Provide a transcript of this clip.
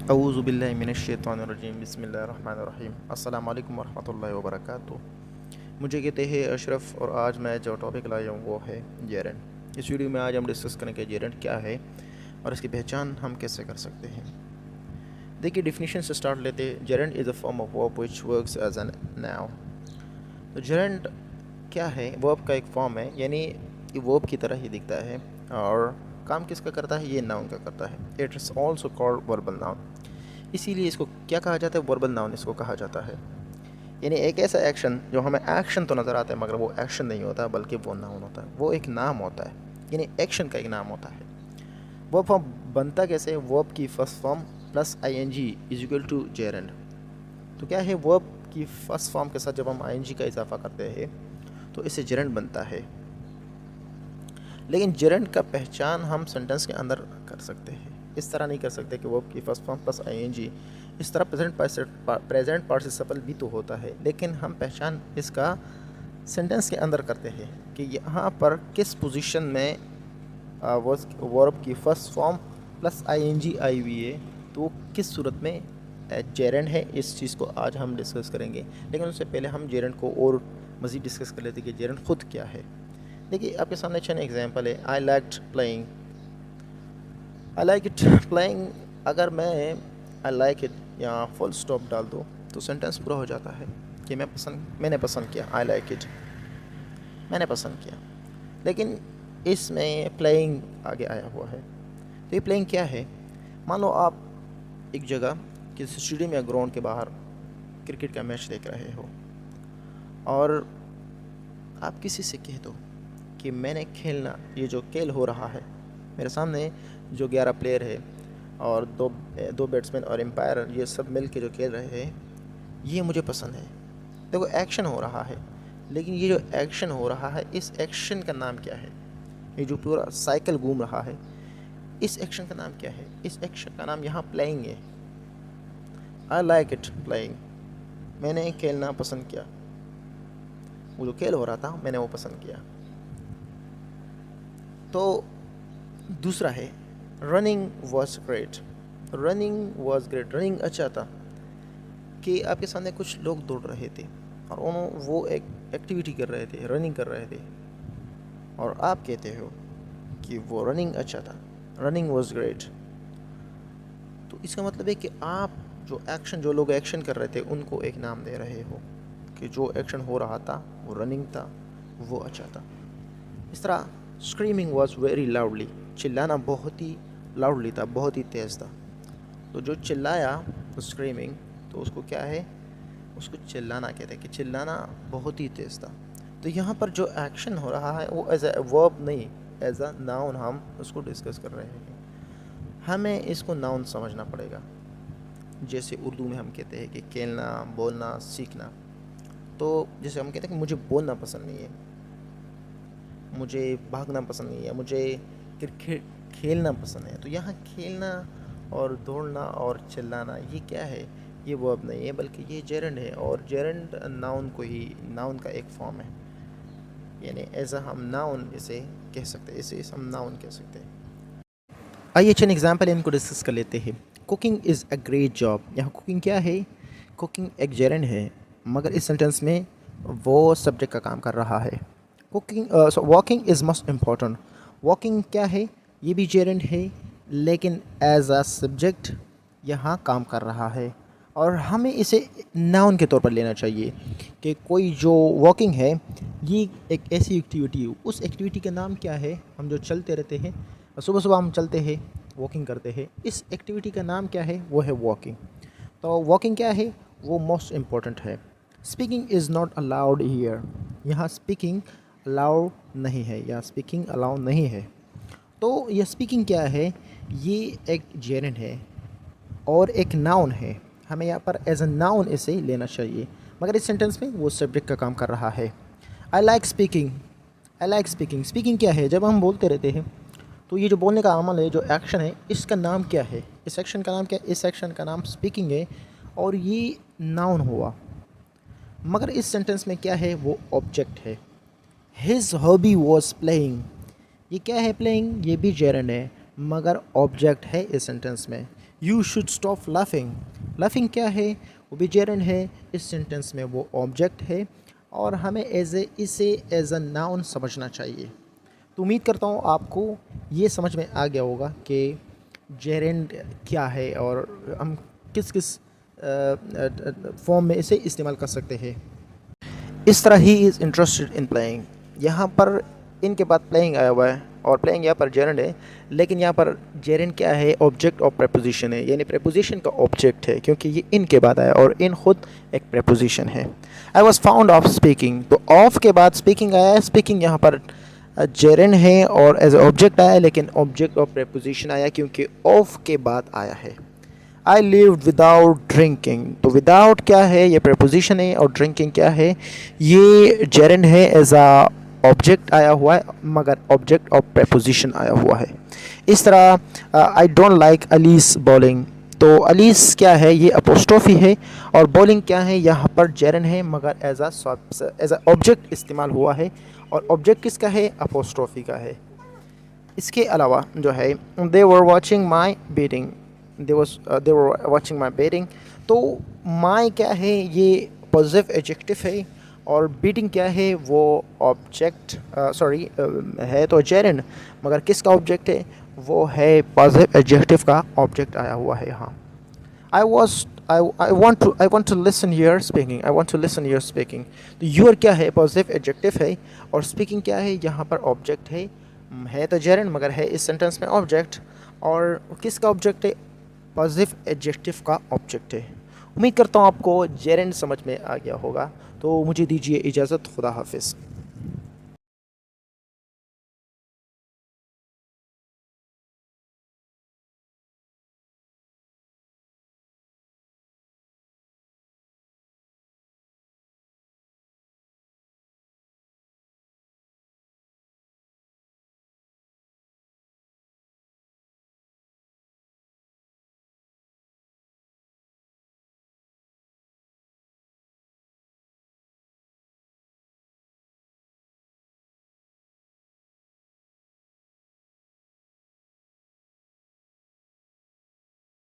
अऊज़ुबिल्लाहि मिनश्शैतानिर्रजीम बिस्मिल्लाहिर्रहमानिर्रहीम अस्सलामु अलैकुम वरहमतुल्लाहि वबरकातुहू। मुझे कहते हैं अशरफ़ और आज मैं जो टॉपिक लाया हूँ वो है जेरेंड। इस वीडियो में आज हम डिस्कस करेंगे जेरेंड क्या है और इसकी पहचान हम कैसे कर सकते हैं। देखिए डेफिनेशन से स्टार्ट लेते हैं। Gerund is a form of verb which works as a noun. तो जेरेंड क्या है? वर्ब का एक फॉर्म है, यानी ये वर्ब की तरह ही दिखता है और काम किसका करता है? ये नाउन का करता है। It is also called verbal noun. इसीलिए इसको क्या कहा जाता है? वर्बल नाउन इसको कहा जाता है। यानी एक ऐसा एक्शन जो हमें एक्शन तो नज़र आता है मगर वो एक्शन नहीं होता, बल्कि वो नाउन होता है, वो एक नाम होता है, यानी एक्शन का एक नाम होता है। वर्ब फॉर्म बनता कैसे? वर्ब की first form plus I N G is equal to gerund. तो क्या है? वर्ब की फर्स्ट फॉर्म के साथ जब हम आई एन जी का इजाफा करते हैं तो इससे जेरेंड बनता है। लेकिन जेरेंड का पहचान हम सेंटेंस के अंदर कर सकते हैं। इस तरह नहीं कर सकते कि वर्ब की first form plus I N G. इस तरह प्रेजेंट पार्टिसिपल भी तो होता है, लेकिन हम पहचान इसका सेंटेंस के अंदर करते हैं कि यहाँ पर किस पोजीशन में वर्ब की first form plus I N G आई हुई है, तो किस सूरत में जेरेंड है। इस चीज़ को आज हम डिस्कस करेंगे, लेकिन उससे पहले हम जेरेंड को और मज़ीद डिस्कस कर लेते हैं कि जेरेंड खुद क्या है। देखिए आपके सामने अच्छा एग्जांपल है, आई लाइक इट प्लेइंग। अगर मैं आई लाइक इट या फुल स्टॉप डाल दूँ तो सेंटेंस पूरा हो जाता है कि मैंने पसंद किया। आई लाइक इट, मैंने पसंद किया। लेकिन इसमें प्लेइंग आगे आया हुआ है। तो ये प्लेइंग क्या है? मान लो आप एक जगह किसी स्टेडियम या ग्राउंड के बाहर क्रिकेट का मैच देख रहे हो और आप किसी से कह दो कि मैंने खेलना, ये जो खेल हो रहा है मेरे सामने, जो 11 प्लेयर है और दो बैट्समैन और एम्पायर, ये सब मिल के जो खेल रहे हैं, ये मुझे पसंद है। देखो एक्शन हो रहा है, लेकिन ये जो एक्शन हो रहा है, इस एक्शन का नाम क्या है? ये जो पूरा साइकिल घूम रहा है, इस एक्शन का नाम क्या है? इस एक्शन का नाम यहाँ प्लेइंग है। आई लाइक इट प्लेइंग, मैंने खेलना पसंद किया। वो जो खेल हो रहा था मैंने वो पसंद किया। तो दूसरा है रनिंग वॉज ग्रेट। रनिंग अच्छा था कि आपके सामने कुछ लोग दौड़ रहे थे और वो एक एक्टिविटी कर रहे थे, रनिंग कर रहे थे, और आप कहते हो कि वो रनिंग अच्छा था, रनिंग वॉज ग्रेट। तो इसका मतलब है कि आप जो लोग एक्शन कर रहे थे उनको एक नाम दे रहे हो कि जो एक्शन हो रहा था वो रनिंग था, वो अच्छा था। इस तरह स्क्रीमिंग वॉज वेरी लाउडली, चिल्लाना बहुत ही लाउडली था, बहुत ही तेज़ था। तो जो चिल्लाया स्क्रीमिंग, तो उसको क्या है? उसको चिल्लाना कहते हैं कि चिल्लाना बहुत ही तेज़ था। तो यहाँ पर जो एक्शन हो रहा है वो एज ए वर्ब नहीं, एज अ नाउन हम उसको डिस्कस कर रहे हैं। हमें इसको नाउन समझना पड़ेगा। जैसे उर्दू में हम कहते हैं कि खेलना, बोलना, सीखना। तो जैसे हम कहते हैं कि मुझे बोलना पसंद नहीं है, मुझे भागना पसंद नहीं है, मुझे क्रिकेट खेलना पसंद है। तो यहाँ खेलना और दौड़ना और चिल्लाना ये क्या है? ये वर्ब नहीं है, बल्कि ये जेरेंड है, और जेरेंड नाउन का एक फॉर्म है। यानी एज अ हम नाउन इसे कह सकते हैं, इसे हम नाउन कह सकते हैं। आइए अच्छा एग्जाम्पल इनको डिस्कस कर लेते हैं। Cooking is a great job. यहाँ कुकिंग क्या है? कुकिंग एक जेरेंड है, मगर इस सेंटेंस में वो सब्जेक्ट का काम कर रहा है। Walking is most important. Walking क्या है? ये भी जेरेंड है, लेकिन एज अ सब्जेक्ट यहाँ काम कर रहा है, और हमें इसे नाउन के तौर पर लेना चाहिए कि कोई जो वॉकिंग है ये एक ऐसी एक्टिविटी है। उस एक्टिविटी का नाम क्या है? हम जो चलते रहते हैं, सुबह सुबह हम चलते हैं, वॉकिंग करते हैं, इस एक्टिविटी का नाम क्या है? वो है वॉकिंग। तो वॉकिंग क्या है? वो मोस्ट इम्पॉर्टेंट है। Speaking is not allowed here. यहाँ स्पीकिंग अलाउ नहीं है, या स्पीकिंग अलाउ नहीं है। तो यह स्पीकिंग क्या है? ये एक जेरेंड है और एक नाउन है। हमें यहाँ पर एज अ नाउन इसे लेना चाहिए, मगर इस सेंटेंस में वो सब्जेक्ट का काम कर रहा है। I like speaking. I like speaking, speaking क्या है? जब हम बोलते रहते हैं तो ये जो बोलने का अमल है, जो एक्शन है, इसका नाम क्या है? इस एक्शन का नाम क्या है? इस एक्शन का नाम स्पीकिंग है, और ये नाउन हुआ। मगर इस सेंटेंस में क्या है? वो ऑब्जेक्ट है। His hobby was playing. ये क्या है? प्लेइंग, ये भी जेरेंड है, मगर ऑब्जेक्ट है इस सेंटेंस में। You should stop laughing. Laughing क्या है? वो भी जेरेंड है, इस सेंटेंस में वो ऑब्जेक्ट है और हमें इसे एज अ नाउन समझना चाहिए। तो उम्मीद करता हूँ आपको ये समझ में आ गया होगा कि जेरेंड क्या है और हम किस किस फॉर्म में इसे इस्तेमाल कर सकते हैं। इस तरह he is interested in playing, यहाँ पर इनके बाद प्लेइंग आया हुआ है और प्लेइंग यहाँ पर जेरेंड है, लेकिन यहाँ पर जेरेंड क्या है? ऑब्जेक्ट ऑफ प्रेपोजिशन है, यानी प्रेपोजिशन का ऑब्जेक्ट है क्योंकि ये इनके बाद आया और इन खुद एक प्रेपोजिशन है। I was found of speaking, तो ऑफ के बाद स्पीकिंग आया है। स्पीकिंग यहाँ पर जेरेंड है और एज ऑब्जेक्ट आया है, लेकिन ऑब्जेक्ट ऑफ प्रेपोजिशन आया क्योंकि ऑफ के बाद आया है। आई लिव्ड विदाउट ड्रिंकिंग, तो विदाउट क्या है? ये प्रेपोजिशन है और ड्रिंकिंग क्या है? ये जेरेंड है, एज आ ऑब्जेक्ट आया हुआ है मगर ऑब्जेक्ट ऑफ प्रेपोजिशन आया हुआ है। इस तरह आई डोंट लाइक अलीस बॉलिंग, तो अलीस क्या है? ये अपोस्ट्रोफी है और बॉलिंग क्या है? यहाँ पर जेरेंड है मगर एज आ ऑब्जेक्ट इस्तेमाल हुआ है और ऑब्जेक्ट किसका है? अपोस्ट्रोफी का है। इसके अलावा जो है they were watching my betting, they were watching my betting, तो माई क्या है? ये पॉजिटिव एडजेक्टिव है और बीटिंग क्या है? वो ऑब्जेक्ट है तो जेरेंड, मगर किसका ऑब्जेक्ट है? वो है पॉजिटिव एडजेक्टिव का ऑब्जेक्ट आया हुआ है यहाँ। I want to listen your speaking, I want to listen your speaking, तो your क्या है? पॉजिटिव एडजेक्टिव है और स्पीकिंग क्या है? यहाँ पर ऑब्जेक्ट है तो जेरेंड मगर है इस सेंटेंस में ऑब्जेक्ट, और किसका ऑब्जेक्ट है? पॉजिटिव एडजेक्टिव का ऑब्जेक्ट है। उम्मीद करता हूँ आपको जेरेंड समझ में आ गया होगा, तो मुझे दीजिए इजाज़त। खुदा हाफिज़।